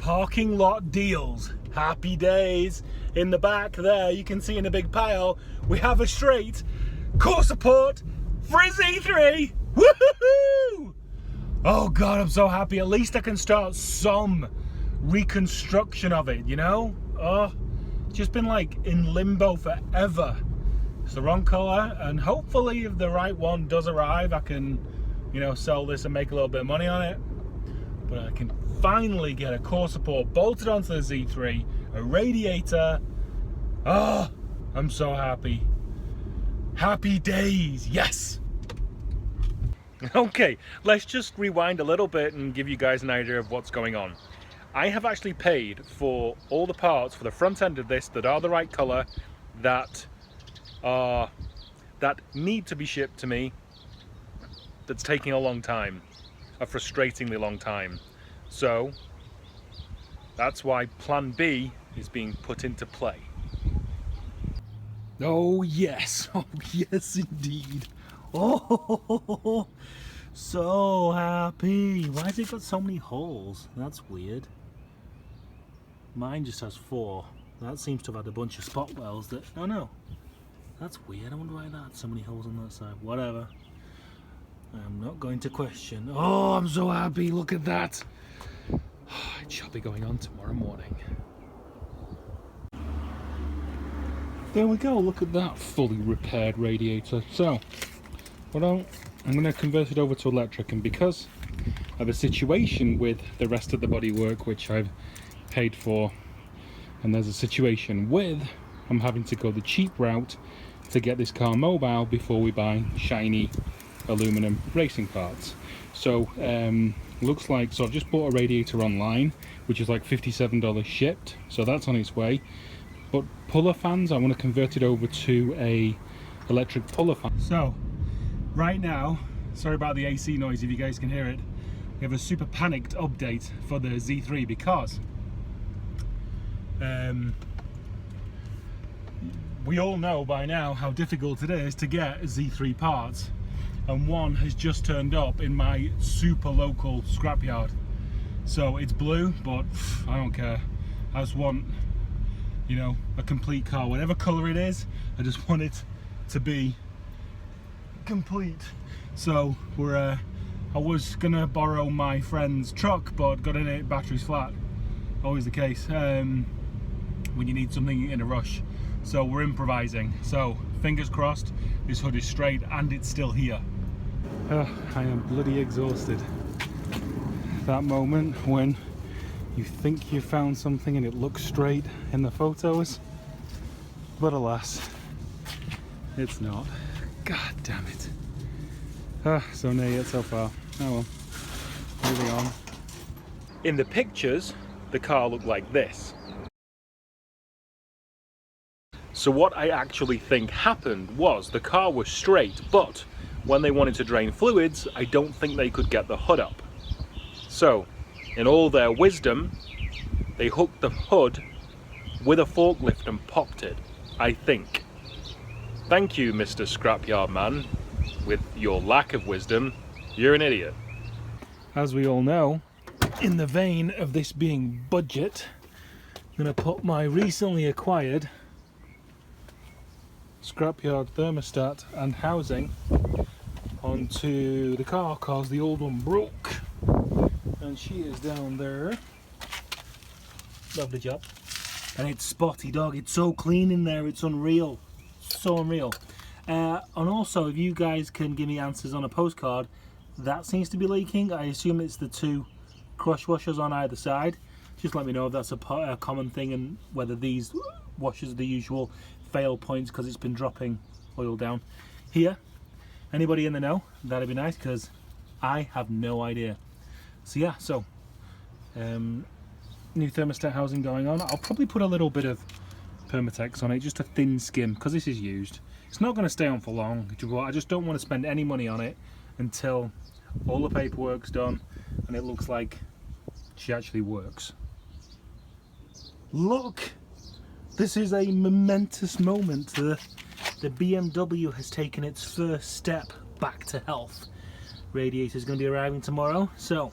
parking lot deals. Happy days. In the back there, you can see in a big pile, we have a straight CoPart Z3. Woohoo! Oh God, I'm so happy. At least I can start some reconstruction of it, you know? Oh, just been like in limbo forever. It's the wrong color, and hopefully if the right one does arrive, I can, you know, sell this and make a little bit of money on it. But I can finally get a CoPart bolted onto the Z3, a radiator. Oh, I'm so happy. Happy days, yes! Okay, let's just rewind a little bit and give you guys an idea of what's going on. I have actually paid for all the parts for the front end of this that are the right color, that need to be shipped to me, that's taking a long time, a frustratingly long time. So that's why plan B is being put into play. Oh yes, oh yes indeed. Oh, so happy. Why has it got so many holes? That's weird. Mine just has 4. That seems to have had a bunch of spot welds that, oh no. That's weird. I wonder why that had so many holes on that side. Whatever. I'm not going to question. Oh, I'm so happy. Look at that. It shall be going on tomorrow morning. There we go. Look at that fully repaired radiator. So, I'm going to convert it over to electric, and because of a situation with the rest of the bodywork which I've paid for, and there's a situation with I'm having to go the cheap route to get this car mobile before we buy shiny aluminum racing parts. So looks like, so I've just bought a radiator online, which is like $57 shipped, so that's on its way. But puller fans, I want to convert it over to a electric puller fan. So right now, sorry about the AC noise if you guys can hear it, we have a super panicked update for the Z3 because we all know by now how difficult it is to get Z3 parts, and one has just turned up in my super local scrapyard. So it's blue, but I don't care. I just want, you know, a complete car, whatever color it is. I just want it to be complete. So we're I was gonna borrow my friend's truck, but got in it, battery's flat. Always the case when you need something in a rush. So we're improvising. So fingers crossed this hood is straight and it's still here. I am bloody exhausted. That moment when you think you found something and it looks straight in the photos, but alas, it's not. God damn it. So near yet so far. Oh well, moving on. In the pictures, the car looked like this. So what I actually think happened was the car was straight, but when they wanted to drain fluids, I don't think they could get the hood up. So, in all their wisdom, they hooked the hood with a forklift and popped it, I think. Thank you, Mr. Scrapyard Man. With your lack of wisdom, you're an idiot. As we all know, in the vein of this being budget, I'm going to put my recently acquired Scrapyard thermostat and housing onto the car because the old one broke, and she is down there. Lovely job. And it's spotty, dog. It's so clean in there, it's unreal. So unreal. And also, if you guys can give me answers on a postcard, that seems to be leaking. I assume it's the 2 crush washers on either side. Just let me know if that's a common thing and whether these washers are the usual fail points because it's been dropping oil down here. Anybody in the know? That'd be nice because I have no idea. So yeah, so new thermostat housing going on. I'll probably put a little bit of Permatex on it, just a thin skim, because this is used. It's not going to stay on for long. I just don't want to spend any money on it until all the paperwork's done and it looks like she actually works. Look! This is a momentous moment. The BMW has taken its first step back to health. Radiator is going to be arriving tomorrow, so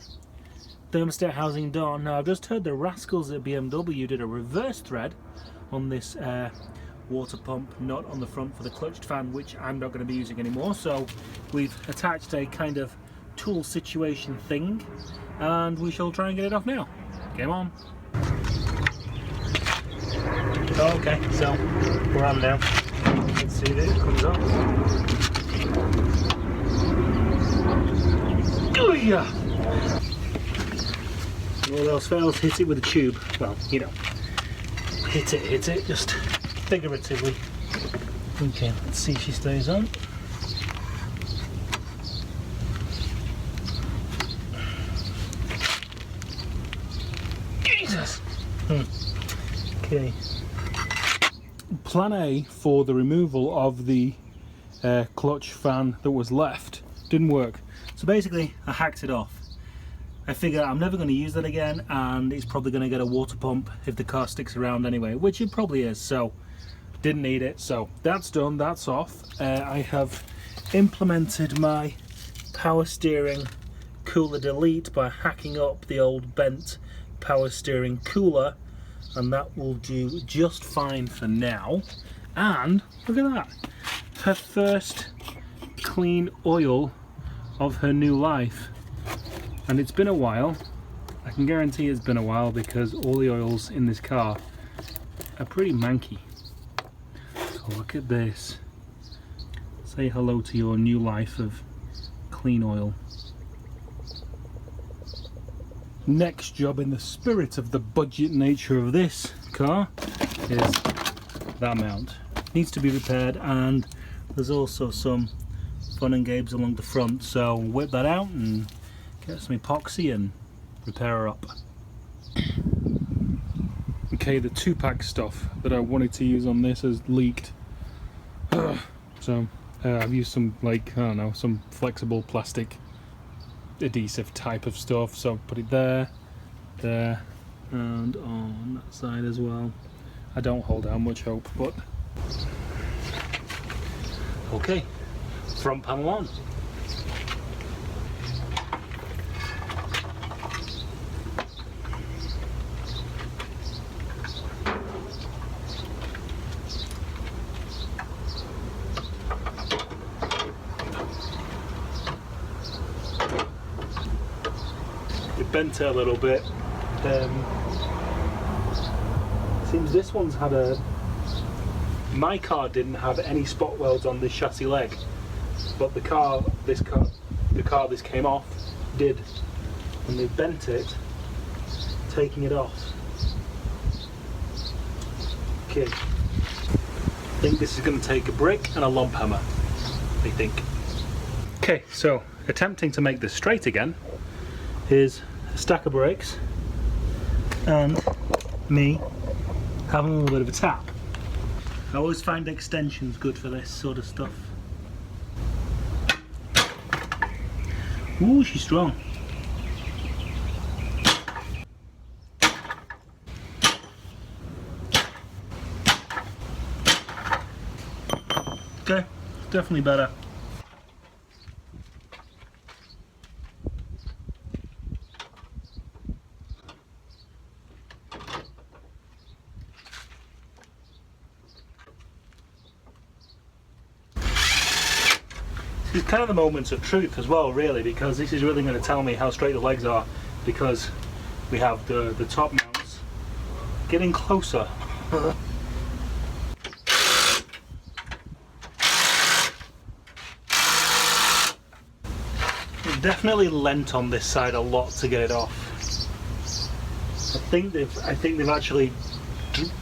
thermostat housing done. Now I've just heard the rascals at BMW did a reverse thread on this water pump nut on the front for the clutched fan, which I'm not going to be using anymore. So we've attached a kind of tool situation thing, and we shall try and get it off now. Game on. Okay, so we're on now. Let's see if it comes off. Oh yeah! All else fails, hit it with a tube. Well, you know, hit it, just figuratively. Okay, let's see if she stays on. Jesus! Okay. Plan A for the removal of the clutch fan that was left didn't work. So basically, I hacked it off. I figure I'm never going to use that again, and it's probably going to get a water pump if the car sticks around anyway, which it probably is, so didn't need it. So that's done, that's off. I have implemented my power steering cooler delete by hacking up the old bent power steering cooler, and that will do just fine for now. And look at that, her first clean oil of her new life. And it's been a while. I can guarantee it's been a while because all the oils in this car are pretty manky. So look at this. Say hello to your new life of clean oil. Next job, in the spirit of the budget nature of this car, is that mount. Needs to be repaired, and there's also some fun and games along the front, so whip that out and get some epoxy and repair her up. Okay, the 2-pack stuff that I wanted to use on this has leaked. So I've used some, like, I don't know, some flexible plastic adhesive type of stuff. So put it there, there, and on that side as well. I don't hold out much hope, but okay. Front panel on. It bent it a little bit. Seems this one's had a... My car didn't have any spot welds on this chassis leg, but the car this came off did, and they bent it, taking it off. Okay, I think this is going to take a brick and a lump hammer, I think. Okay, so attempting to make this straight again is a stack of bricks and me having a little bit of a tap. I always find extensions good for this sort of stuff. Ooh, she's strong. Okay, definitely better. It's kind of the moments of truth as well, really, because this is really going to tell me how straight the legs are, because we have the top mounts getting closer. It definitely lent on this side a lot to get it off. I think they've actually,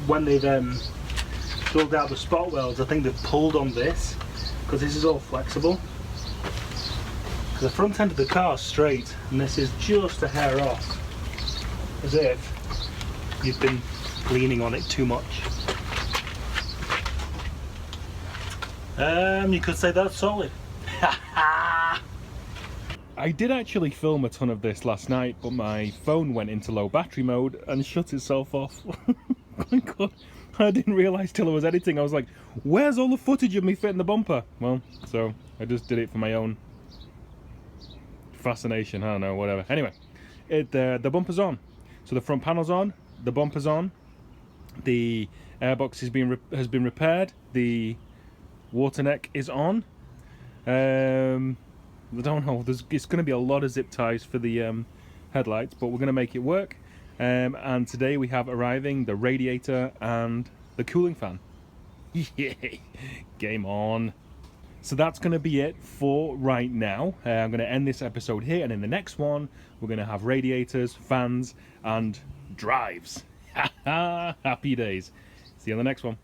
when they've drilled out the spot welds, I think they've pulled on this, because this is all flexible. The front end of the car is straight, and this is just a hair off, as if you've been leaning on it too much. You could say that's solid. I did actually film a ton of this last night, but my phone went into low battery mode and shut itself off. Oh my God. I didn't realise till I was editing. I was like, where's all the footage of me fitting the bumper? Well, so I just did it for my own fascination, I don't know, whatever. Anyway, the bumper's on. So the front panel's on, the bumper's on, the airbox has been repaired, the water neck is on. I don't know, it's going to be a lot of zip ties for the headlights, but we're going to make it work. And today we have arriving the radiator and the cooling fan. Yay! Game on. So that's going to be it for right now. I'm going to end this episode here, and in the next one we're going to have radiators, fans and drives. Happy days. See you on the next one.